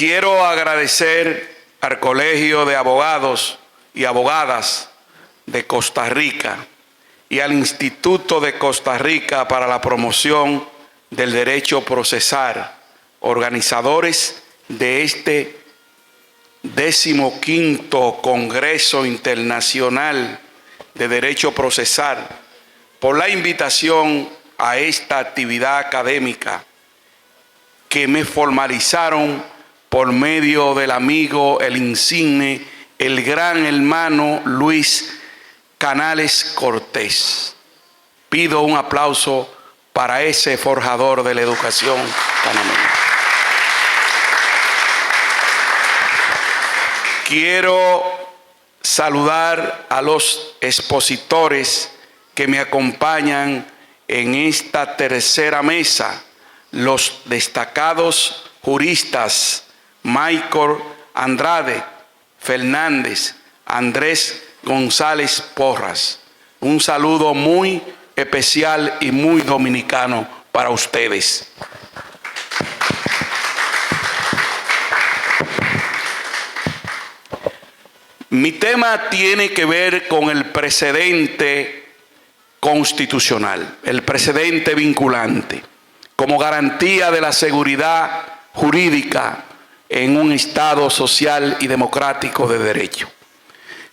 Quiero agradecer al Colegio de Abogados y Abogadas de Costa Rica y al Instituto de Costa Rica para la Promoción del Derecho Procesal, organizadores de este 15º Congreso Internacional de Derecho Procesal, por la invitación a esta actividad académica que me formalizaron por medio del amigo, el insigne, el gran hermano Luis Canales Cortés. Pido un aplauso para ese forjador de la educación panameña. Quiero saludar a los expositores que me acompañan en esta tercera mesa, los destacados juristas Michael Andrade Fernández, Andrés González Porras. Un saludo muy especial y muy dominicano para ustedes. Mi tema tiene que ver con el precedente constitucional, el precedente vinculante, como garantía de la seguridad jurídica en un Estado social y democrático de derecho.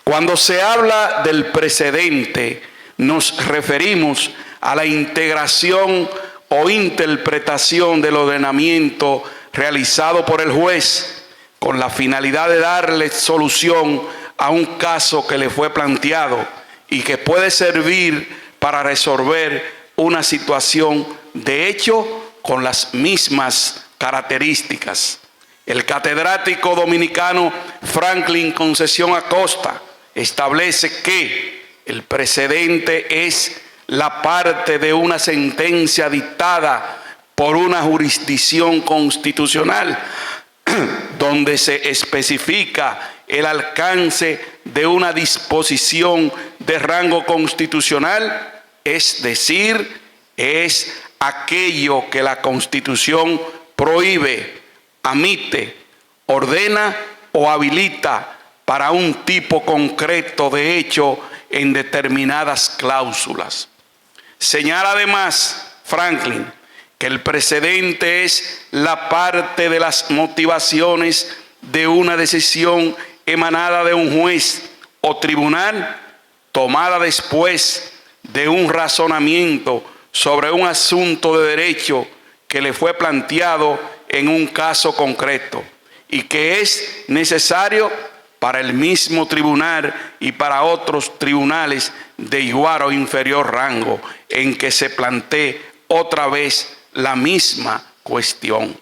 Cuando se habla del precedente, nos referimos a la integración o interpretación del ordenamiento realizado por el juez con la finalidad de darle solución a un caso que le fue planteado y que puede servir para resolver una situación de hecho con las mismas características. El catedrático dominicano Franklin Concesión Acosta establece que el precedente es la parte de una sentencia dictada por una jurisdicción constitucional donde se especifica el alcance de una disposición de rango constitucional, es decir, es aquello que la Constitución prohíbe, admite, ordena o habilita para un tipo concreto de hecho en determinadas cláusulas. Señala además Franklin que el precedente es la parte de las motivaciones de una decisión emanada de un juez o tribunal, tomada después de un razonamiento sobre un asunto de derecho que le fue planteado en un caso concreto y que es necesario para el mismo tribunal y para otros tribunales de igual o inferior rango en que se plantee otra vez la misma cuestión.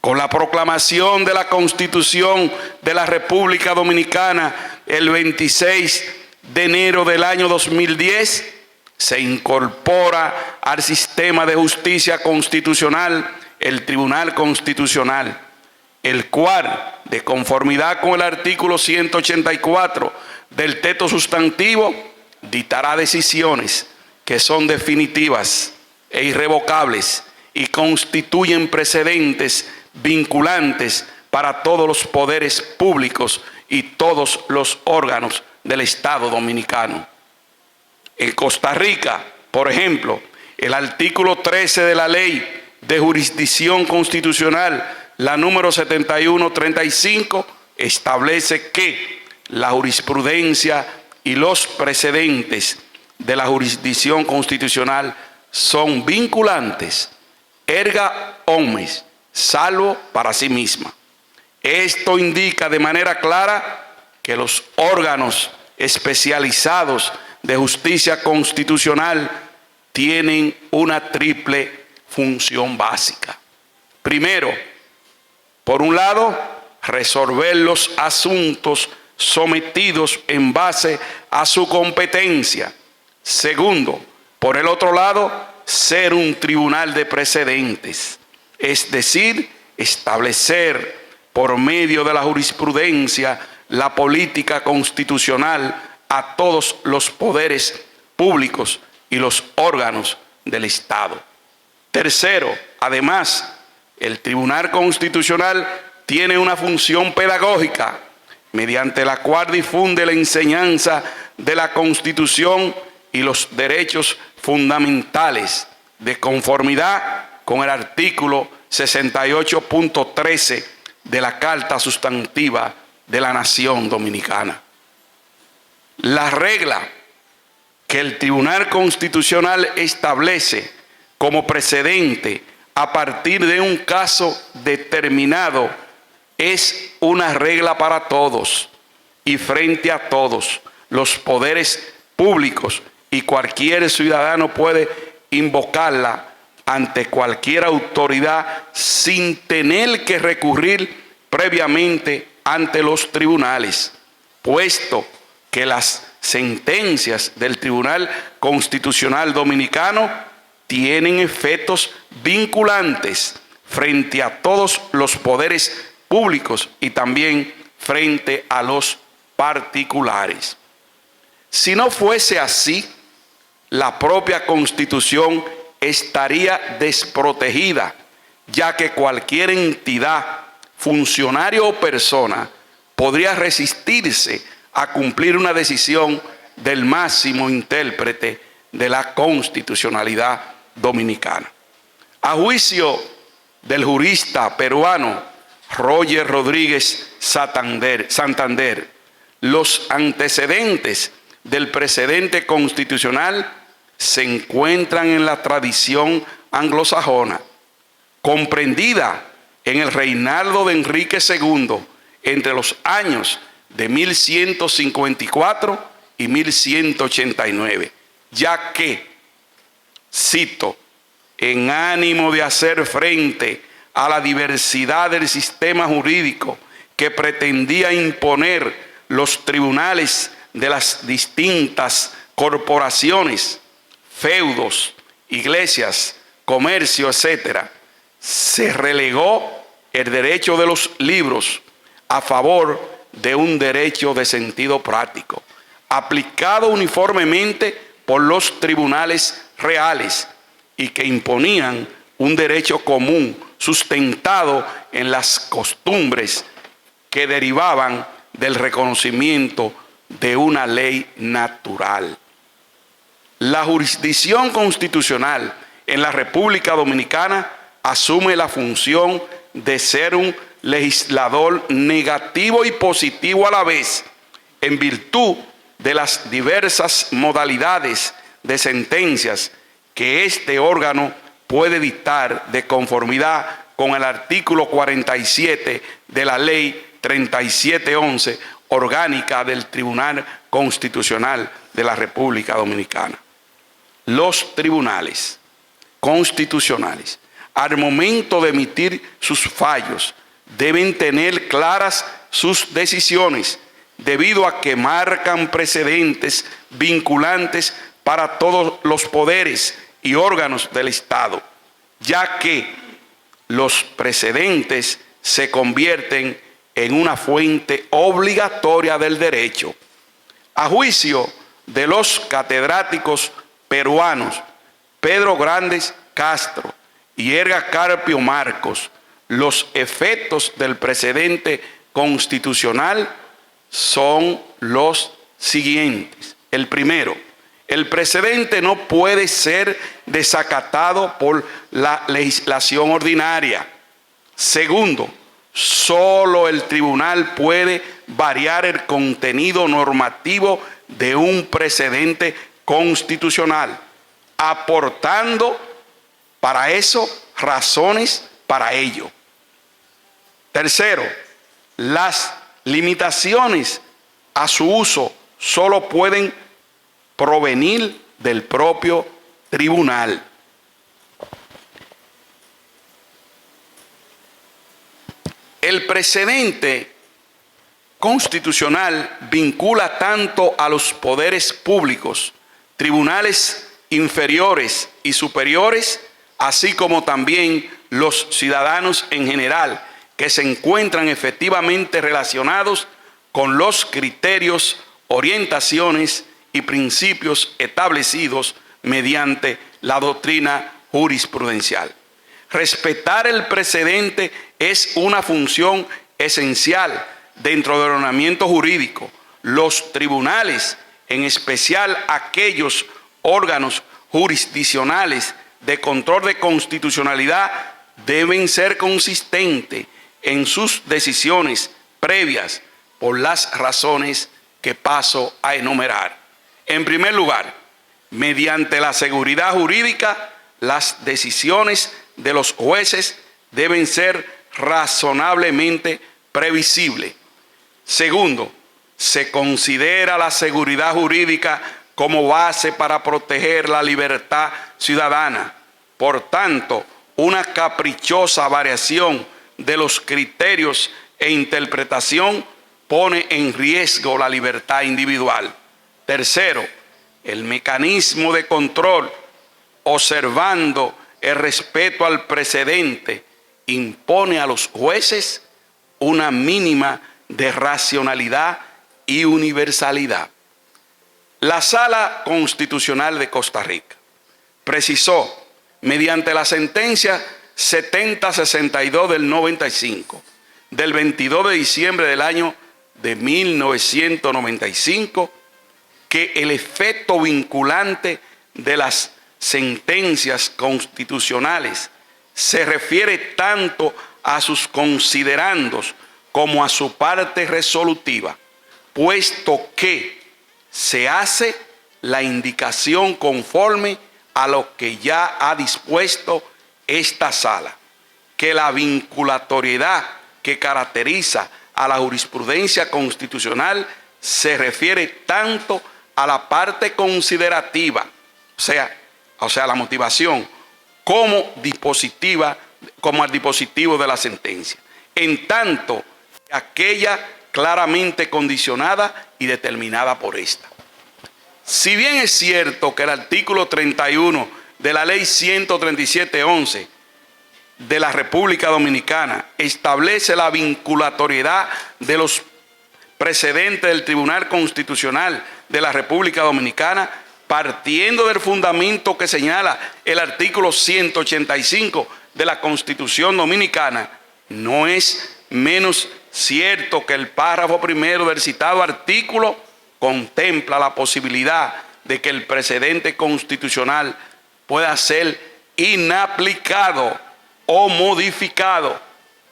Con la proclamación de la Constitución de la República Dominicana el 26 de enero del año 2010, se incorpora al sistema de justicia constitucional el Tribunal Constitucional, el cual, de conformidad con el artículo 184 del texto sustantivo, dictará decisiones que son definitivas e irrevocables y constituyen precedentes vinculantes para todos los poderes públicos y todos los órganos del Estado dominicano. En Costa Rica, por ejemplo, el artículo 13 de la Ley de Jurisdicción Constitucional, la número 7135, establece que la jurisprudencia y los precedentes de la jurisdicción constitucional son vinculantes, erga omnes, salvo para sí misma. Esto indica de manera clara que los órganos especializados de justicia constitucional tienen una triple función básica. Primero, por un lado, resolver los asuntos sometidos en base a su competencia. Segundo, por el otro lado, ser un tribunal de precedentes, es decir, establecer por medio de la jurisprudencia la política constitucional a todos los poderes públicos y los órganos del Estado. Tercero, además, el Tribunal Constitucional tiene una función pedagógica, mediante la cual difunde la enseñanza de la Constitución y los derechos fundamentales, de conformidad con el artículo 68.13 de la Carta Sustantiva de la Nación Dominicana. La regla que el Tribunal Constitucional establece como precedente a partir de un caso determinado es una regla para todos y frente a todos los poderes públicos, y cualquier ciudadano puede invocarla ante cualquier autoridad sin tener que recurrir previamente ante los tribunales, puesto que las sentencias del Tribunal Constitucional Dominicano tienen efectos vinculantes frente a todos los poderes públicos y también frente a los particulares. Si no fuese así, la propia Constitución estaría desprotegida, ya que cualquier entidad, funcionario o persona podría resistirse a cumplir una decisión del máximo intérprete de la constitucionalidad dominicana. A juicio del jurista peruano Roger Rodríguez Santander, los antecedentes del precedente constitucional se encuentran en la tradición anglosajona, comprendida en el reinado de Enrique II entre los años de 1154 y 1189, ya que, cito, en ánimo de hacer frente a la diversidad del sistema jurídico que pretendía imponer los tribunales de las distintas corporaciones, feudos, iglesias, comercio, etc., se relegó el derecho de los libros a favor de un derecho de sentido práctico, aplicado uniformemente por los tribunales reales y que imponían un derecho común sustentado en las costumbres que derivaban del reconocimiento de una ley natural. La jurisdicción constitucional en la República Dominicana asume la función de ser un legislador negativo y positivo a la vez, en virtud de las diversas modalidades de sentencias que este órgano puede dictar de conformidad con el artículo 47 de la Ley 3711, orgánica del Tribunal Constitucional de la República Dominicana. Los tribunales constitucionales, al momento de emitir sus fallos, deben tener claras sus decisiones, debido a que marcan precedentes vinculantes para todos los poderes y órganos del Estado, ya que los precedentes se convierten en una fuente obligatoria del derecho. A juicio de los catedráticos peruanos Pedro Grandes Castro y Edgar Carpio Marcos, los efectos del precedente constitucional son los siguientes. El primero, el precedente no puede ser desacatado por la legislación ordinaria. Segundo, solo el tribunal puede variar el contenido normativo de un precedente constitucional, aportando para eso razones para ello. Tercero, las limitaciones a su uso solo pueden provenir del propio tribunal. El precedente constitucional vincula tanto a los poderes públicos, tribunales inferiores y superiores, así como también los ciudadanos en general, que se encuentran efectivamente relacionados con los criterios, orientaciones y principios establecidos mediante la doctrina jurisprudencial. Respetar el precedente es una función esencial dentro del ordenamiento jurídico. Los tribunales, en especial aquellos órganos jurisdiccionales de control de constitucionalidad, deben ser consistentes en sus decisiones previas por las razones que paso a enumerar. En primer lugar, mediante la seguridad jurídica, las decisiones de los jueces deben ser razonablemente previsibles. Segundo, se considera la seguridad jurídica como base para proteger la libertad ciudadana. Por tanto, una caprichosa variación de los criterios e interpretación pone en riesgo la libertad individual. Tercero, el mecanismo de control, observando el respeto al precedente, impone a los jueces una mínima de racionalidad y universalidad. La Sala Constitucional de Costa Rica precisó, mediante la sentencia 7062 del 95, del 22 de diciembre del año de 1995, que el efecto vinculante de las sentencias constitucionales se refiere tanto a sus considerandos como a su parte resolutiva, puesto que se hace la indicación conforme a lo que ya ha dispuesto esta sala, que la vinculatoriedad que caracteriza a la jurisprudencia constitucional se refiere tanto a la parte considerativa, o sea, la motivación, como al dispositivo de la sentencia, en tanto que aquella claramente condicionada y determinada por esta. Si bien es cierto que el artículo 31 de la Ley 137/11 de la República Dominicana establece la vinculatoriedad de los precedentes del Tribunal Constitucional de la República Dominicana, partiendo del fundamento que señala el artículo 185 de la Constitución Dominicana, no es menos cierto que el párrafo primero del citado artículo contempla la posibilidad de que el precedente constitucional pueda ser inaplicado o modificado,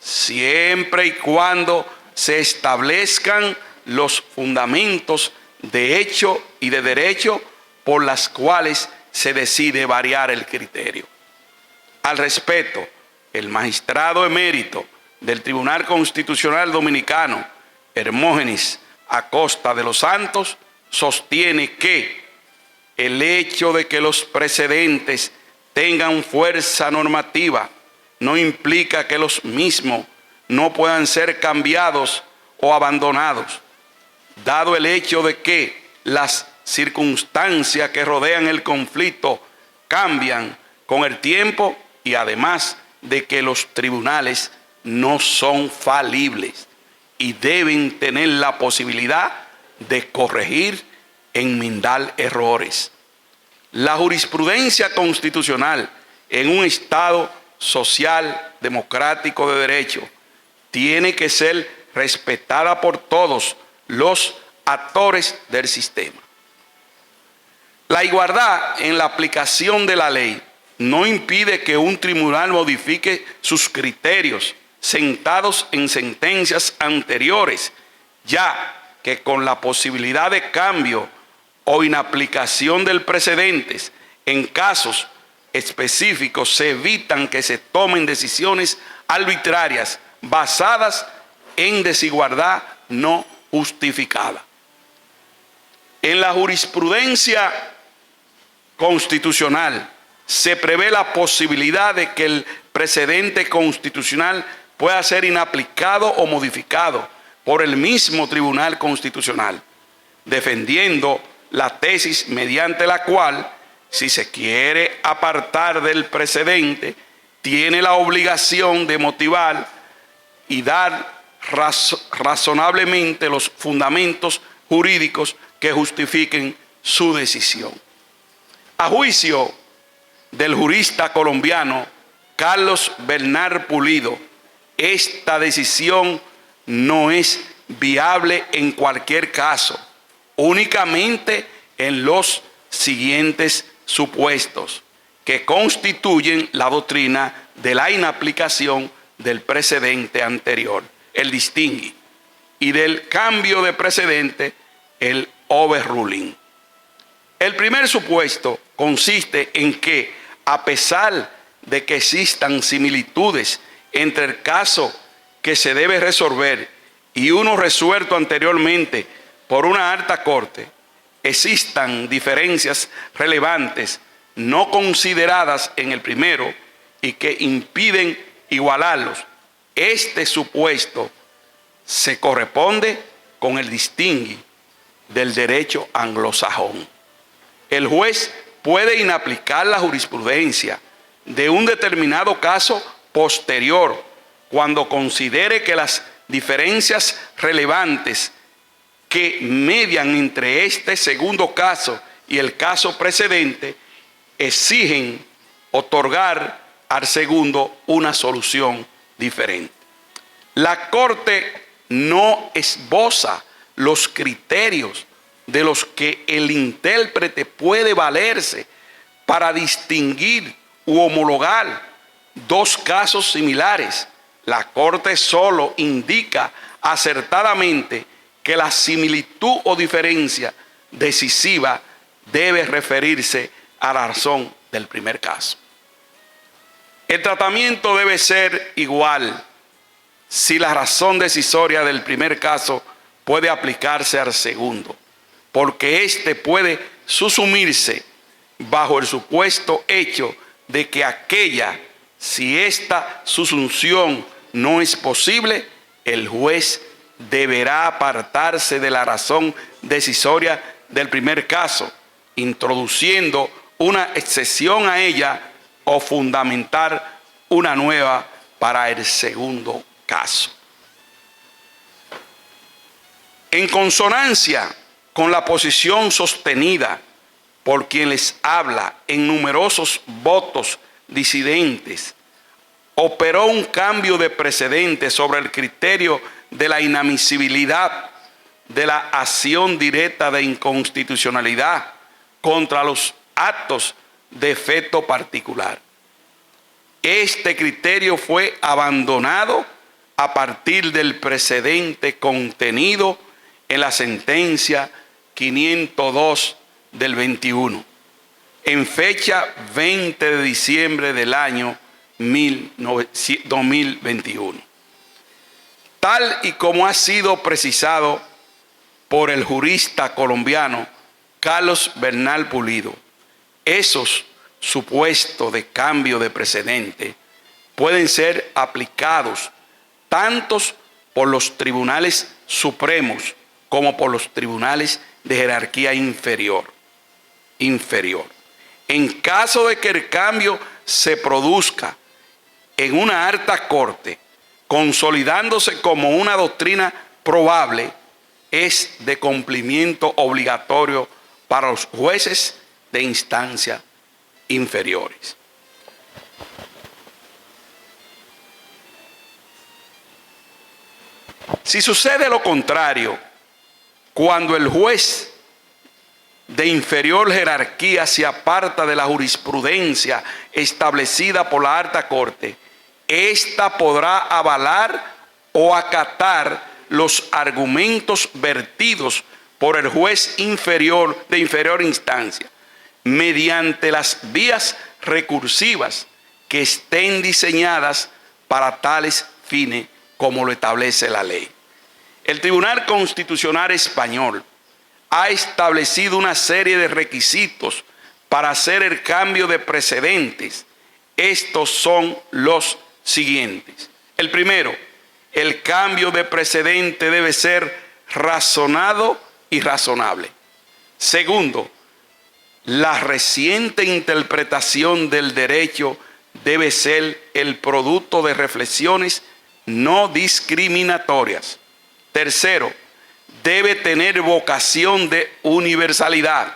siempre y cuando se establezcan los fundamentos de hecho y de derecho por las cuales se decide variar el criterio. Al respecto, el magistrado emérito del Tribunal Constitucional Dominicano, Hermógenes Acosta de los Santos, sostiene que el hecho de que los precedentes tengan fuerza normativa no implica que los mismos no puedan ser cambiados o abandonados, dado el hecho de que las circunstancias que rodean el conflicto cambian con el tiempo y además de que los tribunales no son falibles y deben tener la posibilidad de corregir, enmendar errores. La jurisprudencia constitucional en un Estado social, democrático de derecho, tiene que ser respetada por todos los actores del sistema. La igualdad en la aplicación de la ley no impide que un tribunal modifique sus criterios sentados en sentencias anteriores, ya que con la posibilidad de cambio o inaplicación del precedentes en casos específicos se evitan que se tomen decisiones arbitrarias basadas en desigualdad no justificada. En la jurisprudencia constitucional se prevé la posibilidad de que el precedente constitucional pueda ser inaplicado o modificado por el mismo Tribunal Constitucional, defendiendo la tesis mediante la cual, si se quiere apartar del precedente, tiene la obligación de motivar y dar razonablemente los fundamentos jurídicos que justifiquen su decisión. A juicio del jurista colombiano Carlos Bernal Pulido, esta decisión no es viable en cualquier caso, únicamente en los siguientes supuestos que constituyen la doctrina de la inaplicación del precedente anterior, el distingui, y del cambio de precedente, el overruling. El primer supuesto consiste en que, a pesar de que existan similitudes entre el caso que se debe resolver y uno resuelto anteriormente por una alta corte, existan diferencias relevantes no consideradas en el primero y que impiden igualarlos. Este supuesto se corresponde con el distingui del derecho anglosajón. El juez puede inaplicar la jurisprudencia de un determinado caso posterior cuando considere que las diferencias relevantes que median entre este segundo caso y el caso precedente exigen otorgar al segundo una solución diferente. La Corte no esboza los criterios de los que el intérprete puede valerse para distinguir u homologar dos casos similares. La Corte solo indica acertadamente que la similitud o diferencia decisiva debe referirse a la razón del primer caso. El tratamiento debe ser igual si la razón decisoria del primer caso puede aplicarse al segundo, porque éste puede susumirse bajo el supuesto hecho de que aquella, si esta susunción no es posible, el juez deberá apartarse de la razón decisoria del primer caso, introduciendo una excepción a ella o fundamentar una nueva para el segundo caso. En consonancia con la posición sostenida por quien les habla en numerosos votos disidentes, operó un cambio de precedente sobre el criterio de la inadmisibilidad de la acción directa de inconstitucionalidad contra los actos de efecto particular. Este criterio fue abandonado a partir del precedente contenido en la sentencia 502 del 21, en fecha 20 de diciembre del año 2021. Tal y como ha sido precisado por el jurista colombiano Carlos Bernal Pulido, esos supuestos de cambio de precedente pueden ser aplicados tanto por los tribunales supremos como por los tribunales de jerarquía inferior. En caso de que el cambio se produzca en una alta corte, consolidándose como una doctrina probable, es de cumplimiento obligatorio para los jueces de instancia inferiores. Si sucede lo contrario, cuando el juez de inferior jerarquía se aparta de la jurisprudencia establecida por la alta corte, ésta podrá avalar o acatar los argumentos vertidos por el juez inferior de inferior instancia, mediante las vías recursivas que estén diseñadas para tales fines como lo establece la ley. El Tribunal Constitucional Español ha establecido una serie de requisitos para hacer el cambio de precedentes. Estos son los siguientes. El primero, el cambio de precedente debe ser razonado y razonable. Segundo, la reciente interpretación del derecho debe ser el producto de reflexiones no discriminatorias. Tercero, debe tener vocación de universalidad.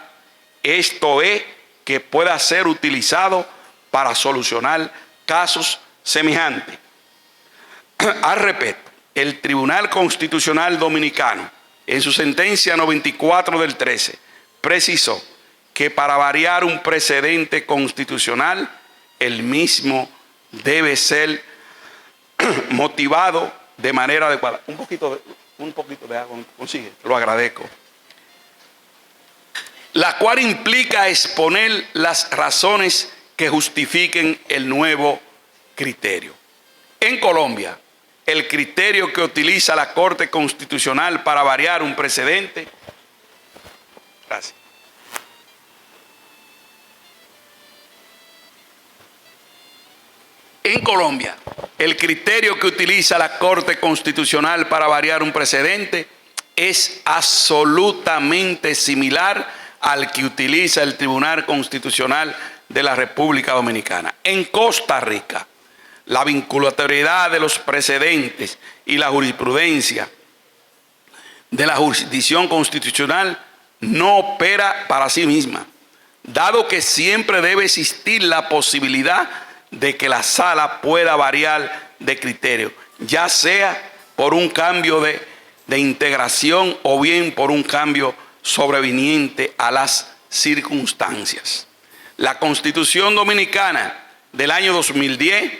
Esto es, que pueda ser utilizado para solucionar casos semejantes. Al respecto, el Tribunal Constitucional Dominicano, en su sentencia 94 del 13, precisó que para variar un precedente constitucional, el mismo debe ser motivado de manera adecuada. Un poquito de agua, consigue, lo agradezco. La cual implica exponer las razones que justifiquen el nuevo criterio. En Colombia, el criterio que utiliza la Corte Constitucional para variar un precedente. Gracias. En Colombia, el criterio que utiliza la Corte Constitucional para variar un precedente es absolutamente similar al que utiliza el Tribunal Constitucional de la República Dominicana. En Costa Rica, la vinculatoriedad de los precedentes y la jurisprudencia de la jurisdicción constitucional no opera para sí misma, dado que siempre debe existir la posibilidad de que la sala pueda variar de criterio, ya sea por un cambio de integración o bien por un cambio sobreviniente a las circunstancias. La Constitución Dominicana del año 2010,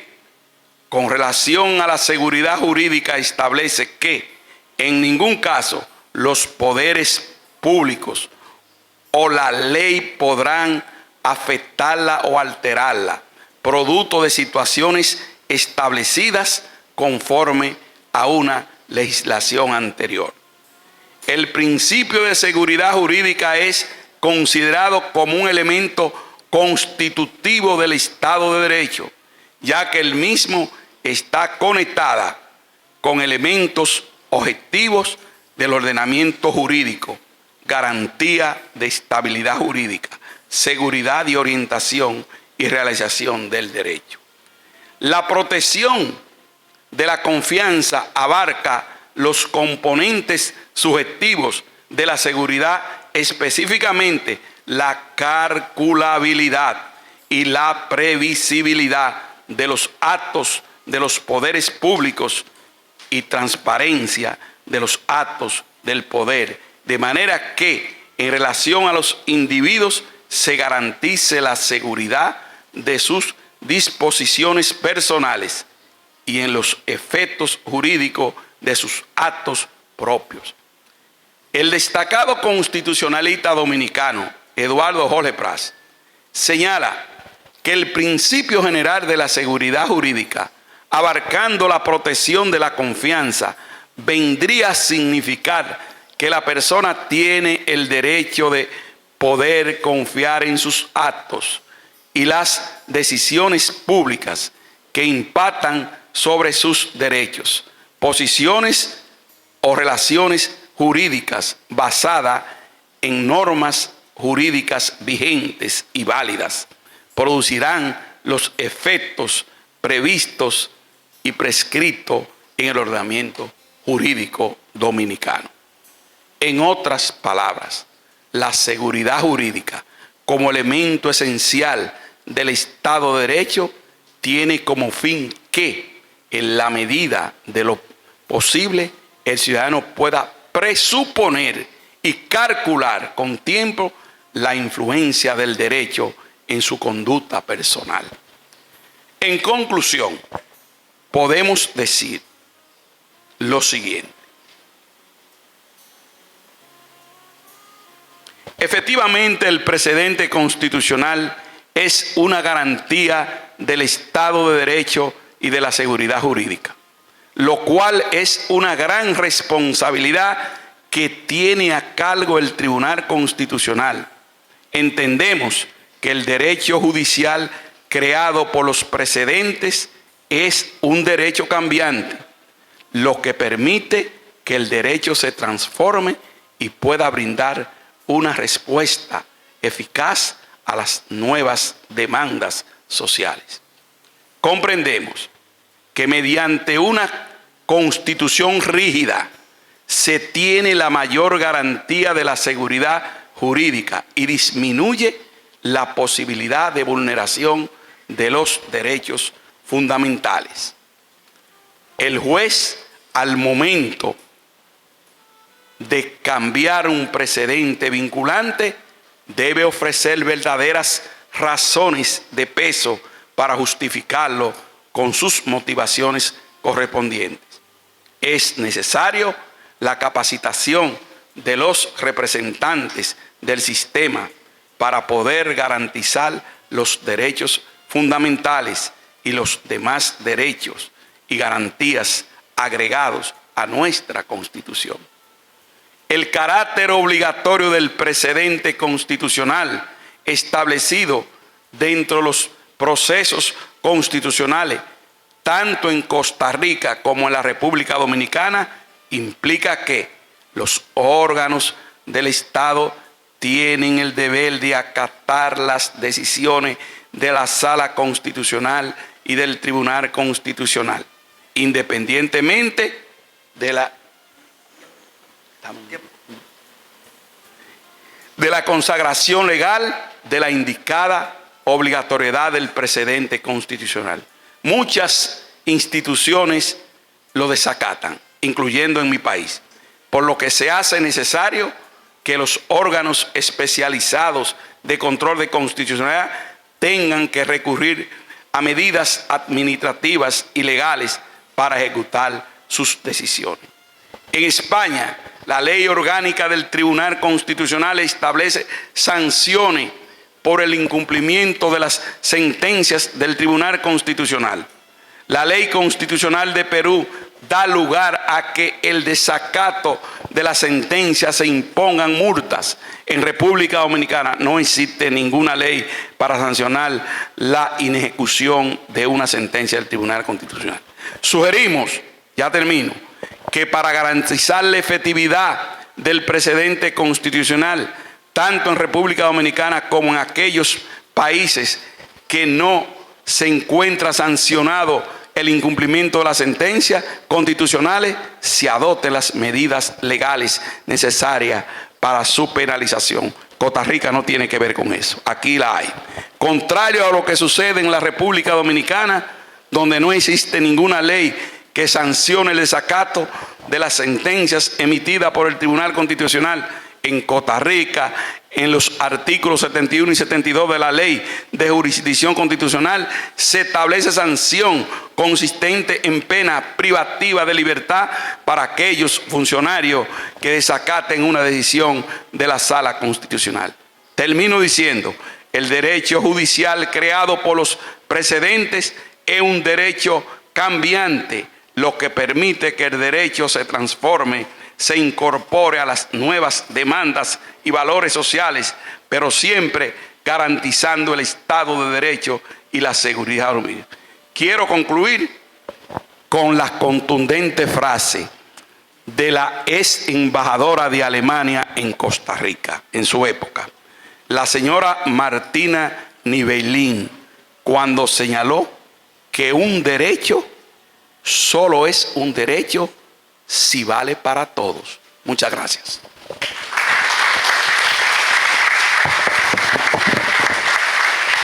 con relación a la seguridad jurídica, establece que en ningún caso los poderes públicos o la ley podrán afectarla o alterarla, producto de situaciones establecidas conforme a una legislación anterior. El principio de seguridad jurídica es considerado como un elemento constitutivo del Estado de Derecho, ya que el mismo está conectada con elementos objetivos del ordenamiento jurídico, garantía de estabilidad jurídica, seguridad y orientación y realización del derecho. La protección de la confianza abarca los componentes subjetivos de la seguridad, específicamente la calculabilidad y la previsibilidad de los actos de los poderes públicos y transparencia de los actos del poder, de manera que en relación a los individuos se garantice la seguridad de sus disposiciones personales y en los efectos jurídicos de sus actos propios. El destacado constitucionalista dominicano Eduardo Jorge Pras señala que el principio general de la seguridad jurídica, abarcando la protección de la confianza, vendría a significar que la persona tiene el derecho de poder confiar en sus actos y las decisiones públicas que impactan sobre sus derechos, posiciones o relaciones jurídicas basadas en normas jurídicas vigentes y válidas, producirán los efectos previstos y prescritos en el ordenamiento jurídico dominicano. En otras palabras, la seguridad jurídica como elemento esencial del Estado de Derecho tiene como fin que, en la medida de lo posible, el ciudadano pueda presuponer y calcular con tiempo la influencia del derecho en su conducta personal. En conclusión, podemos decir lo siguiente. Efectivamente, el precedente constitucional es una garantía del Estado de Derecho y de la seguridad jurídica, lo cual es una gran responsabilidad que tiene a cargo el Tribunal Constitucional. Entendemos que el derecho judicial creado por los precedentes es un derecho cambiante, lo que permite que el derecho se transforme y pueda brindar una respuesta eficaz a las nuevas demandas sociales. Comprendemos que mediante una constitución rígida se tiene la mayor garantía de la seguridad jurídica y disminuye la posibilidad de vulneración de los derechos fundamentales. El juez, al momento de cambiar un precedente vinculante, debe ofrecer verdaderas razones de peso para justificarlo con sus motivaciones correspondientes. Es necesario la capacitación de los representantes del sistema para poder garantizar los derechos fundamentales y los demás derechos y garantías agregados a nuestra Constitución. El carácter obligatorio del precedente constitucional establecido dentro de los procesos constitucionales, tanto en Costa Rica como en la República Dominicana, implica que los órganos del Estado tienen el deber de acatar las decisiones de la Sala Constitucional y del Tribunal Constitucional, independientemente de la consagración legal de la indicada obligatoriedad del precedente constitucional. Muchas instituciones lo desacatan, incluyendo en mi país, por lo que se hace necesario que los órganos especializados de control de constitucionalidad tengan que recurrir a medidas administrativas y legales para ejecutar sus decisiones. En España, la ley orgánica del Tribunal Constitucional establece sanciones por el incumplimiento de las sentencias del Tribunal Constitucional. La ley constitucional de Perú da lugar a que el desacato de las sentencias se impongan multas. En República Dominicana no existe ninguna ley para sancionar la inejecución de una sentencia del Tribunal Constitucional. Sugerimos, ya termino, que para garantizar la efectividad del precedente constitucional, tanto en República Dominicana como en aquellos países que no se encuentra sancionado el incumplimiento de las sentencias constitucionales, se adopten las medidas legales necesarias para su penalización. Costa Rica no tiene que ver con eso, aquí la hay. Contrario a lo que sucede en la República Dominicana, donde no existe ninguna ley que sancione el desacato de las sentencias emitidas por el Tribunal Constitucional, en Costa Rica, en los artículos 71 y 72 de la Ley de Jurisdicción Constitucional, se establece sanción consistente en pena privativa de libertad para aquellos funcionarios que desacaten una decisión de la Sala Constitucional. Termino diciendo, el derecho judicial creado por los precedentes es un derecho cambiante, lo que permite que el derecho se transforme, se incorpore a las nuevas demandas y valores sociales, pero siempre garantizando el Estado de Derecho y la seguridad jurídica. Quiero concluir con la contundente frase de la ex embajadora de Alemania en Costa Rica, en su época, la señora Martina Nivelin, cuando señaló que un derecho solo es un derecho si vale para todos. Muchas gracias.